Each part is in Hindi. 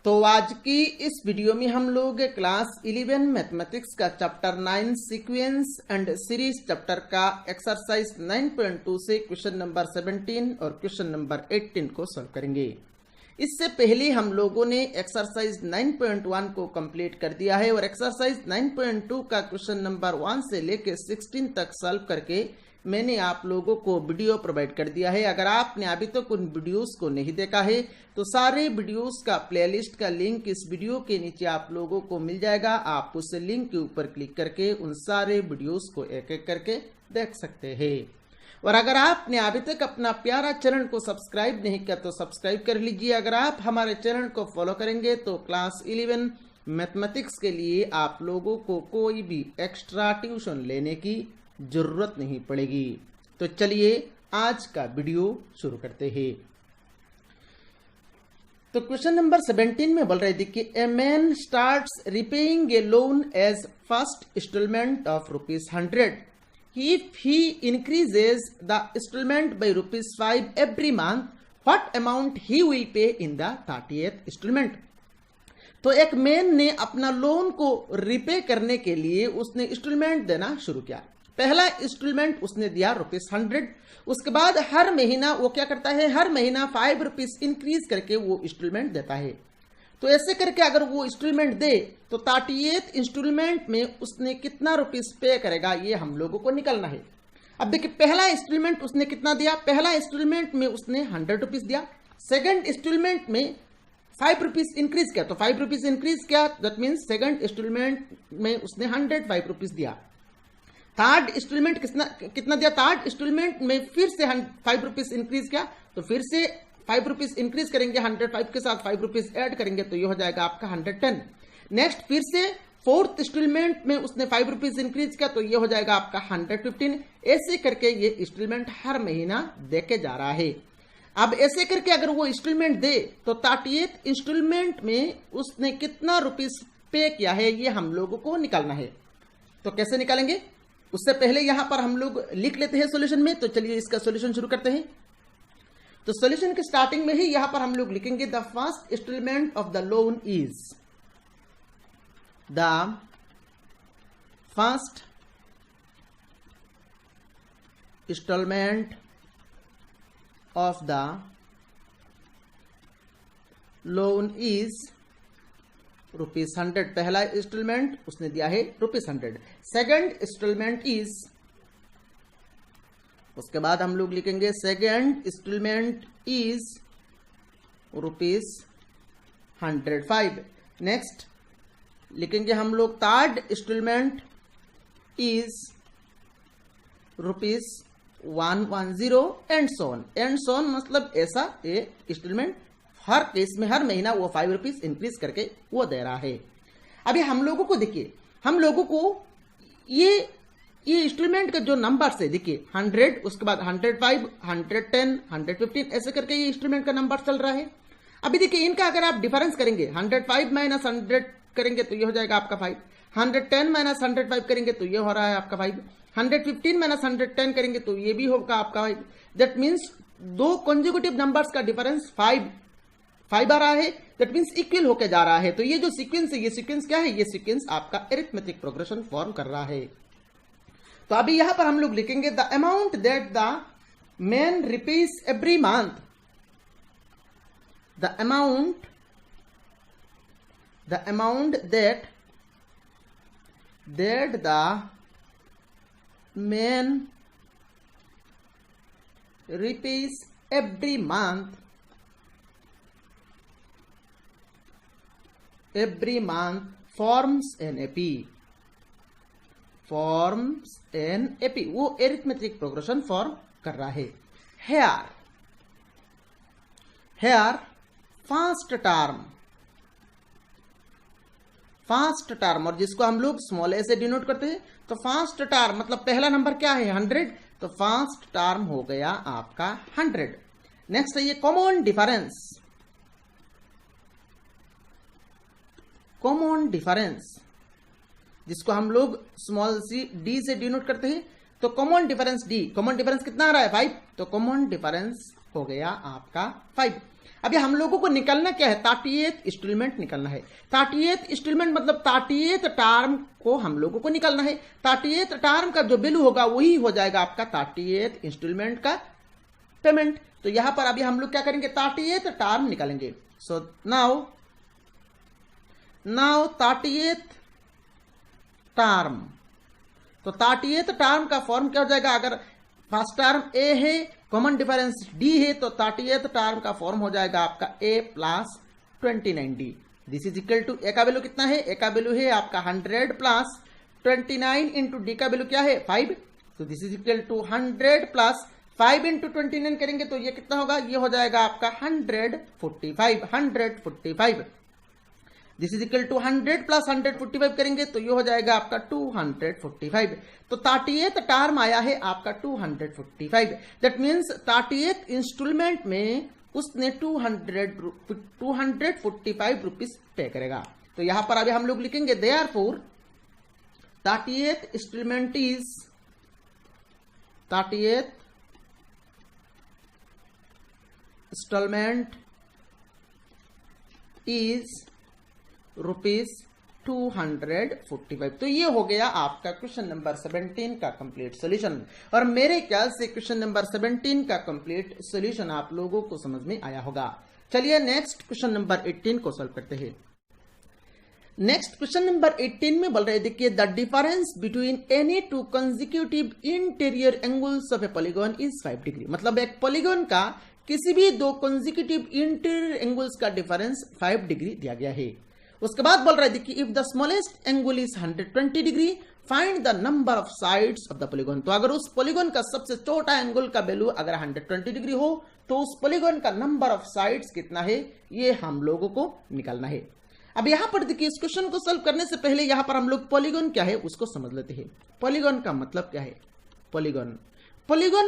तो आज की इस वीडियो में हम लोग क्लास 11 मैथमेटिक्स का chapter 9 sequence and series chapter का एक्सरसाइज 9.2 से क्वेश्चन नंबर 17 और क्वेश्चन नंबर 18 को सॉल्व करेंगे। इससे पहले हम लोगों ने एक्सरसाइज 9.1 को कंप्लीट कर दिया है और एक्सरसाइज 9.2 का क्वेश्चन नंबर 1 से लेकर 16 तक सॉल्व करके मैंने आप लोगों को वीडियो प्रोवाइड कर दिया है। अगर आपने अभी तक उन वीडियोस को नहीं देखा है तो सारे वीडियोस का प्लेलिस्ट का लिंक इस वीडियो के नीचे आप लोगों को मिल जाएगा। आप उस लिंक के ऊपर क्लिक करके उन सारे वीडियोस को एक एक करके देख सकते हैं। और अगर आपने अभी तक अपना प्यारा चैनल को सब्सक्राइब नहीं किया तो सब्सक्राइब कर लीजिए। अगर आप हमारे चैनल को फॉलो करेंगे तो क्लास 11 मैथमेटिक्स के लिए आप लोगों को कोई भी एक्स्ट्रा ट्यूशन लेने की जरूरत नहीं पड़ेगी। तो चलिए आज का वीडियो शुरू करते हैं। तो क्वेश्चन नंबर 17 में बोल रहे थे कि a man starts repaying a loan as first instalment of ₹100 if he increases the installment by ₹5 every month, what amount he will pay in the 30th installment? तो एक मैन ने अपना लोन को रिपे करने के लिए उसने इंस्टॉलमेंट देना शुरू किया। पहला इंस्टॉलमेंट उसने दिया ₹100। उसके बाद हर महीना वो क्या करता है, हर महीना ₹5 इंक्रीज करके वो इंस्टॉलमेंट देता है। तो ऐसे करके अगर वो इंस्टॉलमेंट दे तो 30th इंस्टॉलमेंट में उसने कितना रुपीस पे करेगा ये हम लोगों को निकलना है। अब देखिए पहला इंस्टॉलमेंट उसने कितना दिया, पहला इंस्टॉलमेंट में उसने ₹100 दिया। सेकंड इंस्टॉलमेंट में ₹5 इंक्रीज किया, तो ₹5 इंक्रीज किया, दैट मीन्स सेकंड इंस्टॉलमेंट में उसने ₹105 दिया। थर्ड इंस्टॉलमेंट कितना दिया, थर्ड इंस्टॉलमेंट में फिर से ₹5 इंक्रीज किया, तो फिर से ₹5 इंक्रीज करेंगे, 105 के साथ ₹5 ऐड करेंगे तो ये हो जाएगा आपका 110। नेक्स्ट फिर से फोर्थ इंस्टॉलमेंट में उसने ₹5 इंक्रीज किया तो ये हो जाएगा आपका 115। ऐसे करके ये इंस्टॉलमेंट हर महीना देके जा रहा है। अब ऐसे करके अगर वो इंस्टॉलमेंट दे तो 30th इंस्टॉलमेंट में उसने कितना रुपीस पे किया है ये हम लोगों को निकालना है। तो कैसे निकालेंगे, उससे पहले यहां पर हम लोग लिख लेते हैं सॉल्यूशन में। तो चलिए इसका सॉल्यूशन शुरू करते हैं। तो सॉल्यूशन के स्टार्टिंग में ही यहां पर हम लोग लिखेंगे the first instalment of the loan is, the first instalment of the loan is ₹100। पहला इंस्टॉलमेंट उसने दिया है ₹100। सेकंड इंस्टॉलमेंट इज, उसके बाद हम लोग लिखेंगे सेकंड इंस्टॉलमेंट इज ₹105। नेक्स्ट लिखेंगे हम लोग third installment is ₹110 and so on. And so on मतलब ऐसा ये इंस्टॉलमेंट हर केस में हर महीना वो ₹5 इंक्रीज करके वो दे रहा है। अभी हम लोगों को देखिए, हम लोगों को ये इंस्टॉलमेंट का जो नंबर है देखिए 100, उसके बाद 105, 110, 115 ऐसे करके ये इंस्टॉलमेंट का नंबर चल रहा है। अभी देखिए इनका अगर आप डिफरेंस करेंगे 105 माइनस 100 करेंगे तो ये हो जाएगा आपका 5, 110 माइनस 105 करेंगे तो ये हो रहा है आपका 5, 115 माइनस 110 करेंगे तो ये भी होगा आपका 5। दैट मीन्स दो कंसेक्यूटिव नंबर्स का डिफरेंस 5 आ रहा है। दैट मीन्स इक्वल होके जा रहा है। तो ये जो सीक्वेंस है, ये सीक्वेंस क्या है, ये सीक्वेंस आपका अरिथमेटिक प्रोग्रेशन फॉर्म कर रहा है। तो अभी यहां पर हम लोग लिखेंगे the amount that the man रिपेज every month, the amount that the man रिपेज every month forms an AP, वो एरिथमेटिक प्रोग्रेशन फॉर्म कर रहा है। हेयर फर्स्ट टर्म और जिसको हम लोग स्मॉल ए से डिनोट करते हैं, तो फर्स्ट टर्म मतलब पहला नंबर क्या है 100, तो फर्स्ट टर्म हो गया आपका 100। नेक्स्ट है ये कॉमन डिफरेंस जिसको हम लोग स्मॉल सी डी से डिनोट करते हैं। तो कॉमन डिफरेंस कितना आ रहा है 5, तो कॉमन डिफरेंस हो गया आपका 5। अभी हम लोगों को निकलना क्या है, 30th इंस्टॉलमेंट निकलना है। 30th इंस्टॉलमेंट मतलब 30th टर्म को हम लोगों को निकलना है। 30th टर्म का जो वैल्यू होगा वही हो जाएगा आपका 30th इंस्टॉलमेंट का पेमेंट। तो यहां पर अभी हम लोग क्या करेंगे, 30th टर्म निकालेंगे। सो नाउ 30th टर्म, तो 30th टर्म का फॉर्म क्या हो जाएगा, अगर फर्स्ट टर्म ए है, कॉमन डिफरेंस डी है, तो 30th टर्म का फॉर्म हो जाएगा आपका a plus 29d। This is equal to a का वैल्यू कितना है, ए का वैल्यू है आपका 100 प्लस 29 इंटू डी का वैल्यू क्या है 5। तो this is equal to 100 plus 5 into 29 करेंगे तो ये कितना होगा, ये हो जाएगा आपका 145। This is equal to 100 plus 145 करेंगे तो ये हो जाएगा आपका 245। तो 30th टर्म आया है आपका 245। दैट मीन्स 30th इंस्टॉलमेंट में उसने 245 रुपीज पे करेगा। तो यहां पर अभी हम लोग लिखेंगे therefore 30th instalment is 30th instalment is ₹245। तो ये हो गया आपका क्वेश्चन नंबर 17 का कंप्लीट सॉल्यूशन। और मेरे ख्याल से क्वेश्चन नंबर 17 का कंप्लीट सॉल्यूशन आप लोगों को समझ में आया होगा। चलिए नेक्स्ट क्वेश्चन नंबर 18 को सॉल्व करते हैं। नेक्स्ट क्वेश्चन नंबर 18 में बोल रहे देखिए, the difference between any two consecutive interior angles of a polygon is 5 degree. मतलब एक पॉलीगॉन का किसी भी दो कंसेक्यूटिव इंटीरियर एंगल्स का डिफरेंस 5 डिग्री दिया गया है। उसके बाद बोल रहा है देखिए, if the smallest angle is 120 degree find the number of sides of the polygon. तो अगर उस पॉलीगॉन का सबसे छोटा एंगल का वैल्यू अगर 120 डिग्री हो तो उस पॉलीगॉन का नंबर ऑफ साइड्स कितना है, ये हम लोगों को निकालना है। अब यहां पर देखिए, इस क्वेश्चन को सॉल्व करने से पहले यहां पर हम लोग पॉलीगॉन क्या है उसको समझ लेते हैं। पॉलीगॉन का मतलब क्या है, पॉलीगॉन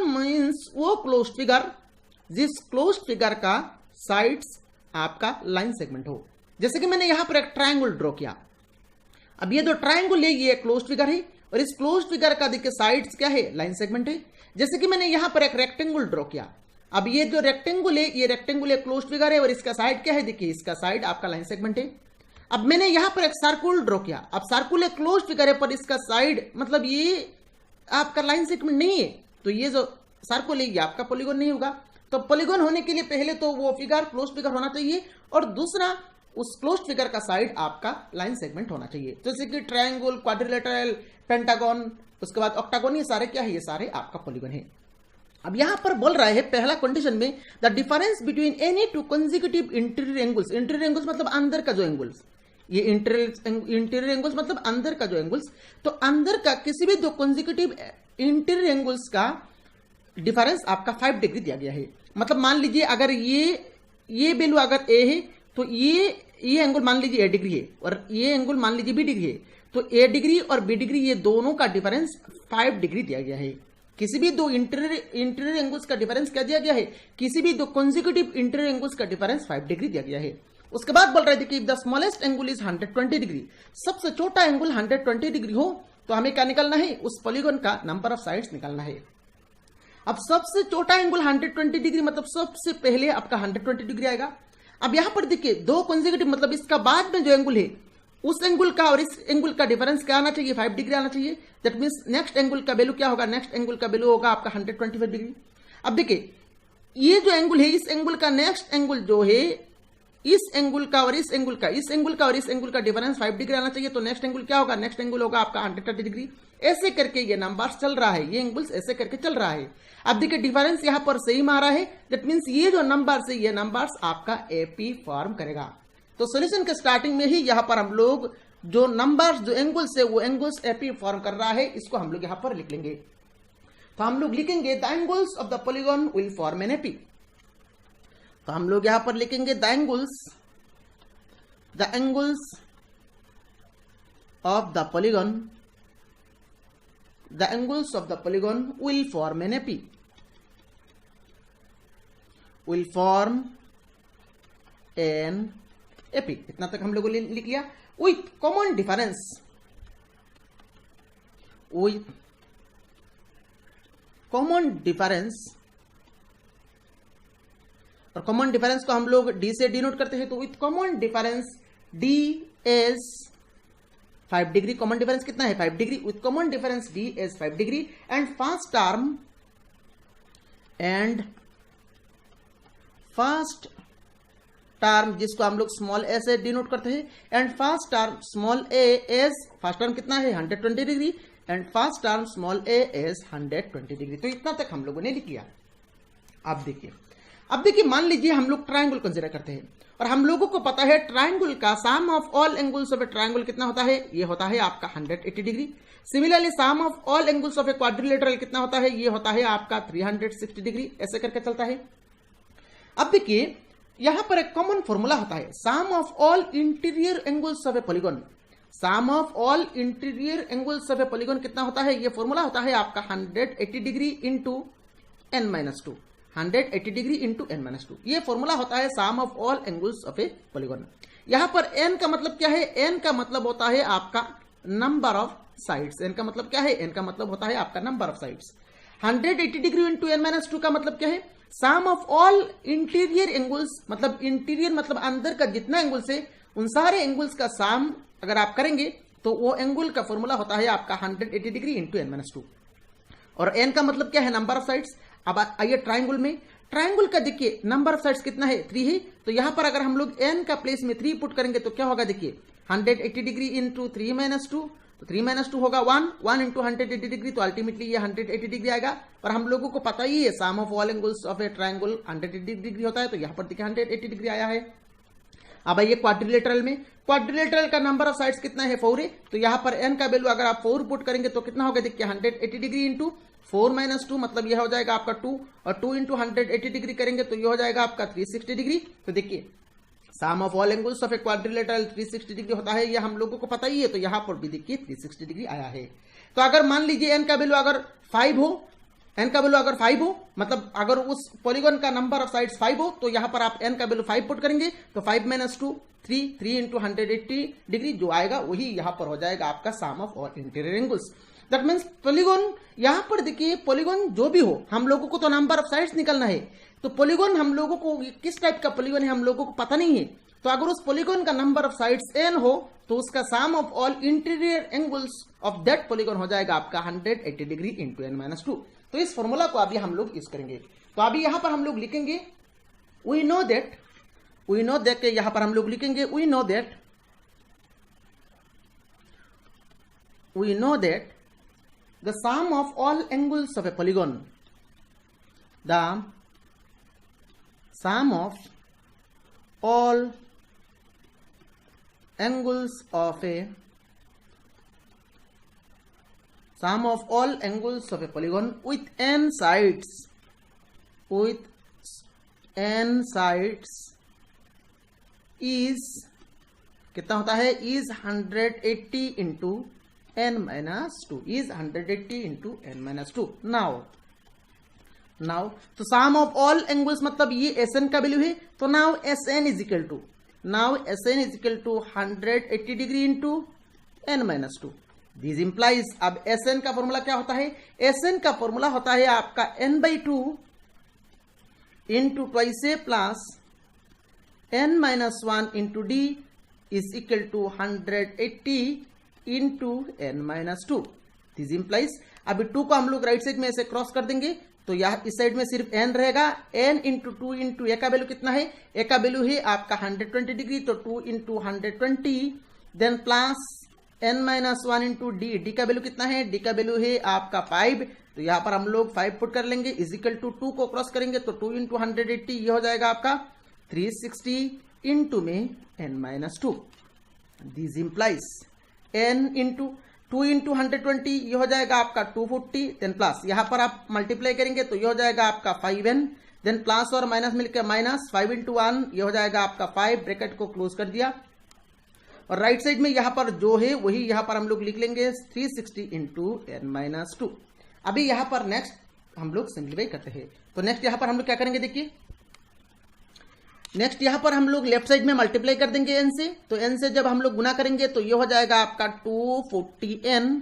मीन्स वो क्लोज्ड फिगर जिस क्लोज्ड फिगर का साइड्स आपका लाइन सेगमेंट हो। जैसे कि मैंने यहां पर एक ट्रायंगल ड्रॉ किया। अब ये दो ट्रायंगल है, ये क्लोज्ड फिगर है और इस क्लोज्ड फिगर का देखिए साइड्स क्या है, लाइन सेगमेंट है। जैसे कि मैंने यहां पर एक रेक्टेंगल ड्रॉ किया। अब ये जो रेक्टेंगल है, ये रेक्टेंगल एक क्लोज्ड फिगर है और इसका साइड क्या है, देखिए इसका साइड आपका लाइन सेगमेंट है। अब मैंने यहां पर एक सर्कुल ड्रॉ किया। अब सर्कुल एक क्लोज्ड फिगर है पर इसका साइड मतलब ये आपका लाइन सेगमेंट नहीं है, तो ये जो सर्कुल है ये आपका पॉलीगॉन नहीं होगा। तो पॉलीगॉन होने के लिए पहले तो वो फिगर क्लोज्ड फिगर होना चाहिए और दूसरा उस क्लोज्ड फिगर का साइड आपका लाइन सेगमेंट होना चाहिए। जैसे कि ट्रायंगल, क्वाड्रिलेटरल, पेंटागन, उसके बाद ऑक्टागन, ये सारे क्या है, ये सारे आपका पॉलीगॉन है। अब यहां पर बोल रहा है पहला कंडीशन में, the difference between any two consecutive interior angles. Interior angles मतलब अंदर का जो एंगल्स, ये इंटीरियर एंगल्स मतलब अंदर का जो एंगल्स, तो अंदर का किसी भी दो कंसेक्यूटिव इंटीरियर एंगल्स का डिफरेंस आपका 5 डिग्री दिया गया है। मतलब मान लीजिए अगर ये वैल्यू अगर ए है तो ये एंगल मान लीजिए ए डिग्री है और ये एंगल मान लीजिए बी डिग्री है, तो ए डिग्री और बी डिग्री ये दोनों का डिफरेंस 5 डिग्री दिया गया है। किसी भी दो इंटीरियर एंगल्स का डिफरेंस क्या दिया गया है, किसी भी दो कंसेक्यूटिव इंटीरियर एंगल्स का डिफरेंस 5 डिग्री दिया गया है। उसके बाद बोल रहे थे कि the smallest angle is 120 degree. सबसे छोटा एंगल 120 डिग्री हो तो हमें क्या निकालना है, उस पॉलीगॉन का नंबर ऑफ साइड्स निकालना है। अब सबसे छोटा एंगल 120 डिग्री मतलब सबसे पहले आपका 120 डिग्री आएगा। अब यहां पर देखिए दो कंसेक्यूटिव मतलब इसका बाद में जो एंगल है उस एंगल का और इस एंगल का डिफरेंस क्या आना चाहिए, 5 डिग्री आना चाहिए। दैट मींस नेक्स्ट एंगल का वैल्यू क्या होगा, नेक्स्ट एंगल का वैल्यू होगा आपका 125 डिग्री। अब देखिए ये जो एंगल है, इस एंगल का नेक्स्ट एंगल जो है, इस एंगल का और इस एंगल का, इस एंगल का और इस एंगल का डिफरेंस 5 डिग्री आना चाहिए। तो नेक्स्ट एंगल क्या होगा, नेक्स्ट एंगल होगा आपका 130 डिग्री। ऐसे करके ये नंबर चल रहा है, ये एंगल्स ऐसे करके चल रहा है। अब देखिए डिफरेंस यहां पर सेम आ रहा है, दैट मींस ये जो नंबर्स है ये नंबर्स आपका एपी फॉर्म करेगा। तो सॉल्यूशन के स्टार्टिंग में ही यहां पर हम लोग जो नंबर्स जो एंगल्स है वो एंगल्स एपी फॉर्म कर रहा है, इसको हम लोग यहां पर लिख लेंगे। तो हम लोग लिखेंगे the angles of the polygon will form an AP. तो हम लोग यहां पर लिखेंगे the angles of the polygon, the angles of the polygon will form an AP, will form an AP। इतना तक हम लोगों ने लिख लिया। with common difference, with common difference और कॉमन डिफरेंस को हम लोग डी से डिनोट करते हैं, तो with common difference D is 5 degree. Common difference कितना है? 5 degree. With common difference D is 5 degree and first term जिसको हम लोग स्मॉल ए से डिनोट करते हैं, and first term small A is, first term कितना है? 120 degree and first term small A is 120 degree. तो इतना तक हम लोगों ने लिख लिया। अब देखिए मान लीजिए हम लोग ट्राइंगल कंसीडर करते हैं और हम लोगों को पता है ट्राइंगल का sum of all angles of a triangle कितना होता है? ये होता है आपका 180 degree. Similarly sum of all angles of a quadrilateral कितना होता है? ये होता है आपका 360 डिग्री। ऐसे करके चलता है। अब देखिए यहां पर एक कॉमन फॉर्मूला होता है, sum of all interior angles of a polygon. Sum of all interior angles of a polygon कितना होता है? ये फॉर्मूला होता है आपका 180 degree into n-2, 180 degree into n-2। ये फॉर्मूला होता है sum of all angles of a polygon. यहां पर n का मतलब क्या है? n का मतलब होता है आपका नंबर ऑफ साइड्स। n का मतलब क्या है? n का मतलब होता है आपका number of sides. 180 degree into n-2 का मतलब क्या है? Sum of all interior angles, मतलब इंटीरियर मतलब अंदर का जितना एंगल्स है उन सारे एंगल्स का सम अगर आप करेंगे तो वो एंगल का फॉर्मूला होता है आपका 180 डिग्री इंटू n-2। और n का मतलब क्या है? Number of sides. अब आइए ट्राइंगल में, ट्राइंगल का देखिए नंबर ऑफ साइड्स कितना है? 3 है। तो यहां पर अगर हम लोग n का प्लेस में 3 पुट करेंगे तो क्या होगा? देखिए 180 डिग्री इंटू 3-2, तो 3-2 होगा 1 इंटू 180 डिग्री, तो अल्टीमेटली ये 180 डिग्री आएगा। और हम लोगों को पता ही है sum of all angles of a triangle 180 degree होता है, तो यहां पर देखिए 180 डिग्री आया है। अब आइए क्वाड्रिलेटरल में, क्वाड्रिलेटरल का नंबर ऑफ साइड्स कितना है? 4 है। तो यहां पर n का वैल्यू अगर आप 4 पुट करेंगे तो कितना होगा? देखिए 180 डिग्री इंटू 4-2, मतलब यह हो जाएगा आपका 2, और 2 इंटू 180 डिग्री करेंगे तो यह हो जाएगा आपका 360 डिग्री। तो देखिए sum of all angles of a quadrilateral 360 degree होता है, यह हम लोगों को पता ही है। तो यहां पर भी देखिए 360 डिग्री आया है। तो अगर मान लीजिए n का वैल्यू अगर 5 हो, n का वैल्यू अगर 5 हो, मतलब अगर उस पॉलीगॉन का नंबर ऑफ साइड्स 5 हो, तो यहां पर आप n का वैल्यू 5 पुट करेंगे तो 5-2 3 इंटू 180 डिग्री जो आएगा वही यहां पर हो जाएगा आपका sum of all interior angles. That means polygon, यहां पर देखिए पॉलीगॉन जो भी हो हम लोगों को तो नंबर ऑफ साइड्स निकलना है। तो पॉलीगॉन हम लोगों को किस टाइप का पॉलीगॉन है हम लोगों को पता नहीं है। तो अगर उस पॉलीगॉन का नंबर ऑफ साइड्स n हो तो उसका sum of all interior angles of that polygon हो जाएगा आपका 180 डिग्री इंटू n-2। तो इस फॉर्मूला को अभी हम लोग यूज करेंगे। तो अभी यहां पर हम लोग लिखेंगे वी नो दैट के यहां पर हम लोग लिखेंगे we know that the sum of all angles of a polygon, the sum of all angles of a polygon with n sides is कितना होता है? is 180 into n-2, is 180 into n-2। now तो सम ऑफ ऑल एंगल्स मतलब ये Sn का वैल्यू है, तो now Sn is equal to 180 degree into n-2। This implies, अब Sn का फॉर्मूला क्या होता है? Sn का फॉर्मूला होता है आपका n/2 into twice a plus n-1 into d is equal to 180 into n-2। This implies, अभी 2 को हम लोग राइट साइड में ऐसे क्रॉस कर देंगे तो यह इस साइड में सिर्फ n रहेगा। n इंटू 2 इंटू ए का वैल्यू कितना है? ए का वैल्यू है आपका 120 डिग्री, तो 2 into 120 then plus n-1 into D, D का वैल्यू कितना है? डी का वैल्यू है आपका 5, तो यहां पर हम लोग 5 पुट कर लेंगे इज इक्वल टू 2 को क्रॉस करेंगे तो 2 इंटू 180 ये हो जाएगा आपका 360 इंटू में n-2। This implies n into 2 into 120 ये हो जाएगा आपका 240, देन प्लस यहां पर आप मल्टीप्लाई करेंगे तो ये हो जाएगा आपका 5n, देन प्लस और माइनस मिलकर माइनस 5 इंटू 1 ये हो जाएगा आपका 5, ब्रैकेट को क्लोज कर दिया। और राइट साइड में यहां पर जो है वही यहां पर हम लोग लिख लेंगे 360 इंटू n-2। अभी यहां पर नेक्स्ट हम लोग सिंप्लीफाई करते हैं। तो नेक्स्ट यहां पर हम लोग क्या करेंगे? देखिए नेक्स्ट यहां पर हम लोग लेफ्ट साइड में मल्टीप्लाई कर देंगे n से, तो n से जब हम लोग गुना करेंगे तो ये हो जाएगा आपका 240n,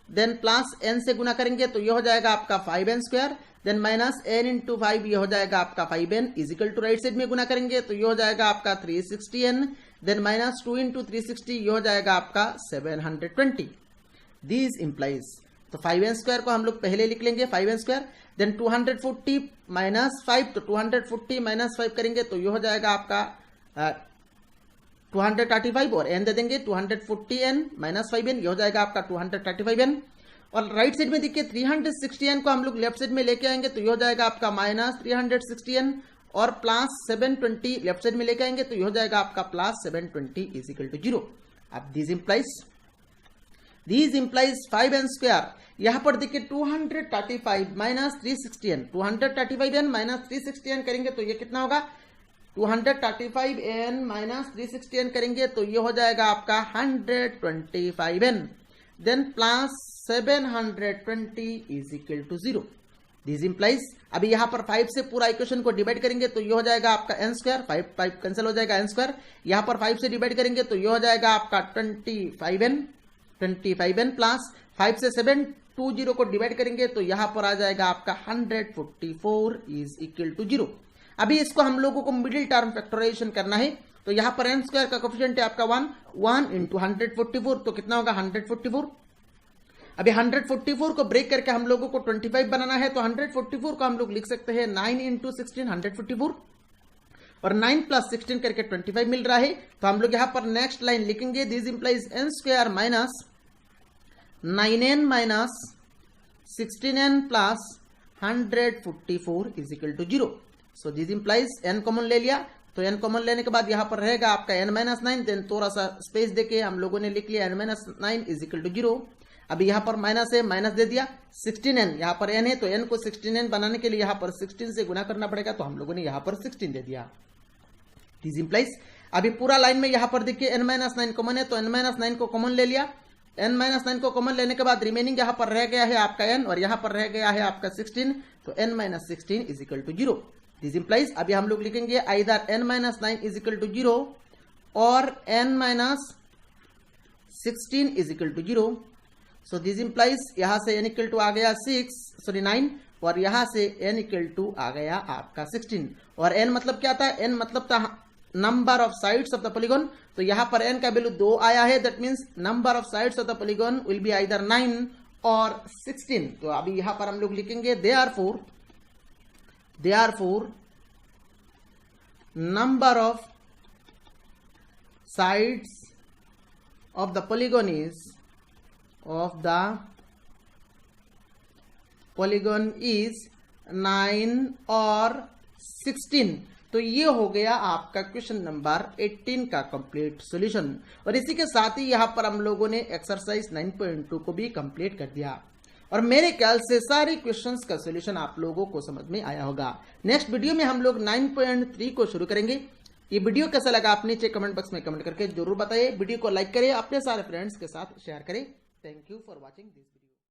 देन प्लस n से गुना करेंगे तो ये हो जाएगा आपका 5n square, then minus n into 5 ये हो जाएगा आपका 5n is equal to right side में गुना करेंगे तो ये हो जाएगा आपका 360n, देन माइनस 2 इंटू 360 ये हो जाएगा आपका 720. दिस इंप्लाइज तो 5n स्क्वायर को हम लोग पहले लिख लेंगे 5n स्क्वायर, देन 240 माइनस 5 तो 240 माइनस 5 करेंगे तो ये हो जाएगा आपका 235 और n दे देंगे 240n माइनस 5n ये हो जाएगा आपका 235n. और राइट साइड में देखिए 360n को हम लोग लेफ्ट साइड में लेके आएंगे तो ये हो जाएगा आपका माइनस 360n और प्लस 720 लेफ्ट साइड में लेके आएंगे तो ये हो जाएगा आपका प्लस 720 इज इक्वल टू 0. अब दिस इंप्लाइज 5n स्क्वायर, यहां पर देखिए 235 minus 360n 235n minus 360n करेंगे तो ये कितना होगा 235n माइनस 360n करेंगे तो ये हो जाएगा आपका 125n, then plus 720 is equal to 0. This implies अभी यहां पर 5 से पूरा इक्वेशन को डिवाइड करेंगे तो ये हो जाएगा आपका n स्क्वायर, 5 कैंसिल हो जाएगा n स्क्वायर, यहां पर 5 से डिवाइड करेंगे तो ये हो जाएगा आपका 25n प्लस 5 से 720 को डिवाइड करेंगे तो यहां पर आ जाएगा आपका 144 इज इक्वल टू 0. अभी इसको हम लोगों को मिडिल टर्म फैक्टराइजेशन करना है तो यहां पर n स्क्वायर का कोएफिशिएंट है आपका 1 इंटू 144 तो कितना होगा 144. अभी 144 को ब्रेक करके हम लोगों को 25 बनाना है तो 144 को हम लोग लिख सकते हैं 9 इंटू 16 144 और 9 प्लस 16 करके 25 मिल रहा है तो हम लोग यहां पर नेक्स्ट लाइन लिखेंगे this implies n square minus 9n minus 16n plus 144 is equal to 0. So this implies n common ले लिया तो n कॉमन लेने के बाद यहां पर रहेगा आपका n माइनस 9, देन थोड़ा सा स्पेस देके हम लोगों ने लिख लिया n minus 9 is equal to 0. अभी यहां पर माइनस है माइनस दे दिया 16n, यहां पर n है तो n को 16n बनाने के लिए यहां पर 16 से गुना करना पड़ेगा तो हम लोगों ने यहां पर 16 दे दिया. दिस इंप्लाइज अभी पूरा लाइन में यहां पर देखिए n माइनस 9 कॉमन है तो n माइनस 9 को कॉमन ले लिया, n माइनस 9 को कॉमन लेने के बाद रिमेनिंग यहां पर रह गया है आपका n और यहां पर रह गया है आपका 16 तो n minus 16 is equal to 0. This implies अभी हम लोग लिखेंगे either n minus 9 is equal to 0 और n minus 16 is equal to 0. So this implies यहां से n इक्वल टू आ गया 9 और यहां से n इक्वल टू आ गया आपका 16 और n मतलब क्या था n मतलब था number of sides of the polygon तो यहां पर n का वैल्यू 2 आया है that means number of sides of the polygon will be either 9 और 16. तो अभी यहां पर हम लोग लिखेंगे therefore number of sides of the polygon is 9 और 16. तो ये हो गया आपका क्वेश्चन नंबर 18 का कंप्लीट सॉल्यूशन और इसी के साथ ही यहां पर हम लोगों ने एक्सरसाइज 9.2 को भी कंप्लीट कर दिया और मेरे ख्याल से सारे क्वेश्चंस का सॉल्यूशन आप लोगों को समझ में आया होगा. नेक्स्ट वीडियो में हम लोग 9.3 को शुरू करेंगे. ये वीडियो कैसा लगा आप नीचे कमेंट बॉक्स में कमेंट करके जरूर बताइए. वीडियो को लाइक करें, अपने सारे फ्रेंड्स के साथ शेयर करें. Thank you for watching this.